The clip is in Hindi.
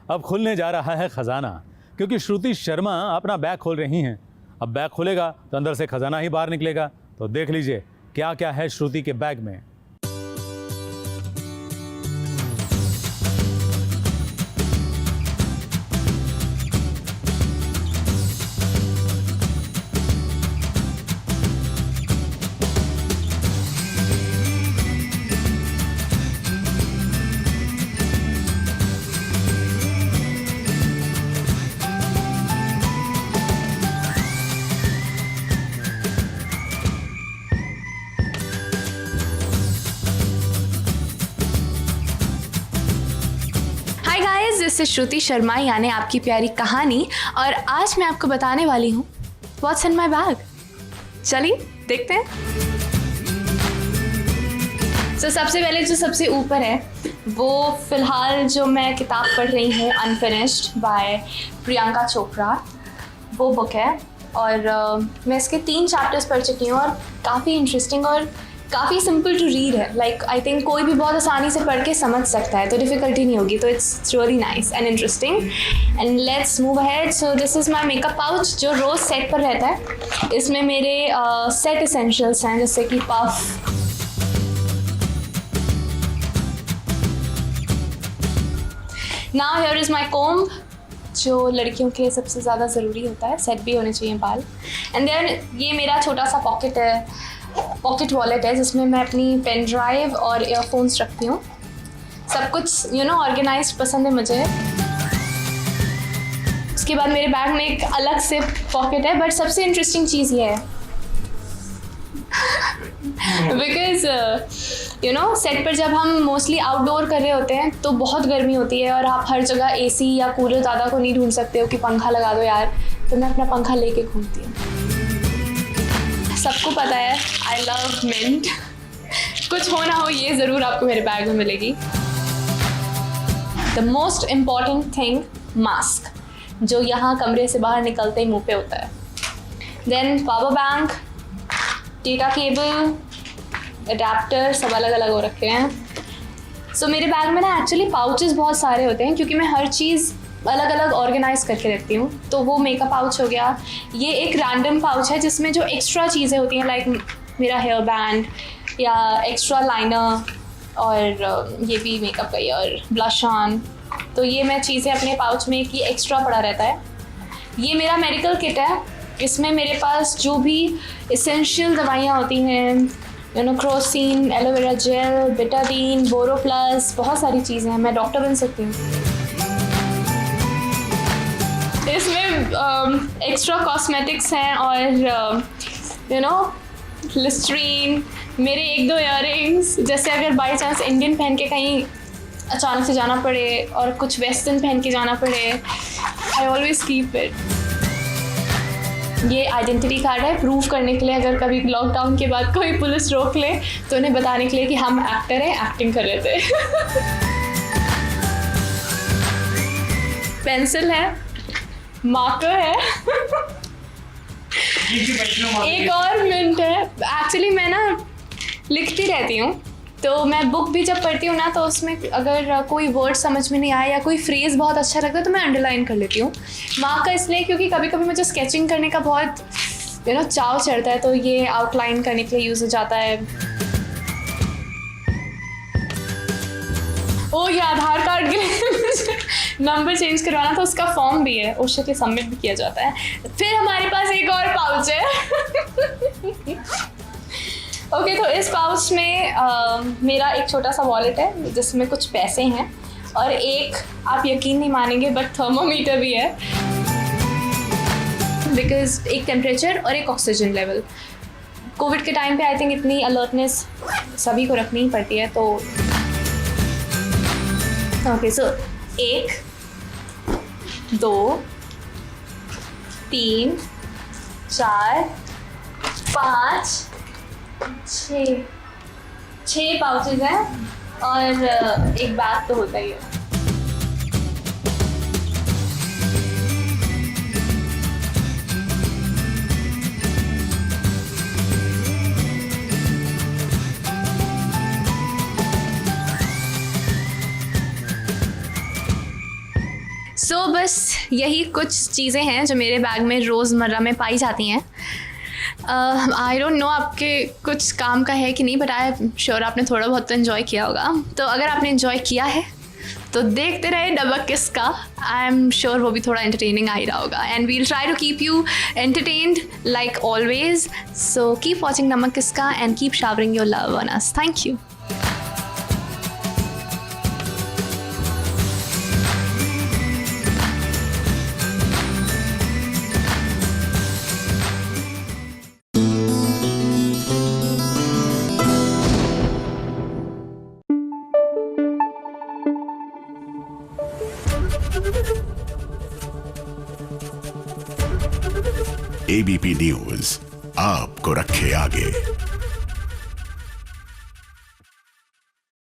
अब खुलने जा रहा है खजाना, क्योंकि श्रुति शर्मा अपना बैग खोल रही हैं। अब बैग खुलेगा तो अंदर से खजाना ही बाहर निकलेगा। तो देख लीजिए क्या क्या है श्रुति के बैग में। दिस इज श्रुति शर्मा, यानी आपकी प्यारी कहानी। और आज मैं आपको बताने वाली हूँ व्हाट्स इन माई बैग। चलिए देखते हैं। तो सबसे पहले जो सबसे ऊपर है वो फ़िलहाल जो मैं किताब पढ़ रही हूँ, अनफिनिश्ड बाय प्रियंका चोपड़ा, वो बुक है। और मैं इसके 3 चैप्टर्स पढ़ चुकी हूँ और काफ़ी इंटरेस्टिंग और काफ़ी सिंपल टू रीड है। लाइक आई थिंक कोई भी बहुत आसानी से पढ़ के समझ सकता है, तो डिफ़िकल्टी नहीं होगी। तो it's really nice and interesting. And let's move ahead. So this is my makeup pouch जो रोज़ सेट पर रहता है। इसमें मेरे सेट एसेंशियल्स हैं, जैसे कि puff, now here is my comb, जो लड़कियों के लिए सबसे ज़्यादा ज़रूरी होता है, सेट भी होने चाहिए बाल। एंड देन ये मेरा छोटा सा पॉकेट वॉलेट है, जिसमें मैं अपनी पेन ड्राइव और ईयरफोन्स रखती हूँ। सब कुछ ऑर्गेनाइज्ड पसंद है मुझे। उसके बाद मेरे बैग में एक अलग से पॉकेट है, बट सबसे इंटरेस्टिंग चीज़ ये है बिकॉज सेट पर जब हम मोस्टली आउटडोर कर रहे होते हैं तो बहुत गर्मी होती है और आप हर जगह एसी या कूलर ज़्यादा को नहीं ढूंढ सकते हो कि पंखा लगा दो यार। तो मैं अपना पंखा लेके घूमती हूँ। सबको पता है आई लव मिंट। कुछ हो ना हो ये ज़रूर आपको मेरे बैग में मिलेगी। The most important thing, mask, जो यहाँ कमरे से बाहर निकलते ही मुंह पे होता है। Then power bank, data cable, adapter, सब अलग अलग हो रखे हैं। सो मेरे बैग में ना एक्चुअली पाउचेस बहुत सारे होते हैं, क्योंकि मैं हर चीज़ अलग अलग ऑर्गेनाइज करके रखती हूँ। तो वो मेकअप पाउच हो गया। ये एक रैंडम पाउच है जिसमें जो एक्स्ट्रा चीज़ें होती हैं, लाइक मेरा हेयर बैंड या एक्स्ट्रा लाइनर, और ये भी मेकअप का ही, और ब्लश ऑन। तो ये मैं चीज़ें अपने पाउच में कि एक्स्ट्रा पड़ा रहता है। ये मेरा मेडिकल किट है। इसमें मेरे पास जो भी इसेंशियल दवाइयाँ होती हैं, क्रोसिन, एलोवेरा जेल, बेटाडीन, बोरो प्लस, बहुत सारी चीज़ें हैं। मैं डॉक्टर बन सकती हूँ। इसमें एक्स्ट्रा कॉस्मेटिक्स हैं और लिस्ट्रीन, मेरे 1-2 ईयररिंग्स, जैसे अगर बाई चांस इंडियन पहन के कहीं अचानक से जाना पड़े और कुछ वेस्टर्न पहन के जाना पड़े, आई ऑलवेज कीप इट। ये आइडेंटिटी कार्ड है, प्रूव करने के लिए अगर कभी लॉकडाउन के बाद कोई पुलिस रोक ले तो उन्हें बताने के लिए कि हम एक्टर हैं, एक्टिंग कर रहे थे। पेंसिल है, मार्कर है, एक और मिंट है। एक्चुअली मैं ना लिखती रहती हूँ, तो मैं बुक भी जब पढ़ती हूँ ना, तो उसमें अगर कोई वर्ड समझ में नहीं आया या कोई फ्रेज़ बहुत अच्छा लगता है तो मैं अंडरलाइन कर लेती हूँ। मार्कर इसलिए क्योंकि कभी कभी मुझे स्केचिंग करने का बहुत चाव चढ़ता है, तो ये आउटलाइन करने के लिए यूज़ हो जाता है। ओ ये आधार कार्ड के लिए नंबर चेंज करवाना था, उसका फॉर्म भी है, उस के सबमिट भी किया जाता है। फिर हमारे पास एक और पाउच है। ओके, तो इस पाउच में मेरा एक छोटा सा वॉलेट है जिसमें कुछ पैसे हैं, और एक, आप यकीन नहीं मानेंगे बट थर्मोमीटर भी है, बिकॉज एक टेम्परेचर और एक ऑक्सीजन लेवल। कोविड के टाइम पे आई थिंक इतनी अलर्टनेस सभी को रखनी ही पड़ती है। तो ओके, सो 1, 2, 3, 4, 5, 6 पाउचेज हैं और एक बैग तो होता ही है। सो बस यही कुछ चीज़ें हैं जो मेरे बैग में रोज़मर्रा में पाई जाती हैं। आई डोंट नो आपके कुछ काम का है कि नहीं, बट आई श्योर आपने थोड़ा बहुत तो इन्जॉय किया होगा। तो अगर आपने इन्जॉय किया है तो देखते रहे डबक किसका। आई एम श्योर वो भी थोड़ा एंटरटेनिंग आ ही रहा होगा, and we'll try to keep you entertained like always. So keep watching नमक किसका and keep showering your love on us. Thank you. ABP news आपको रखे आगे।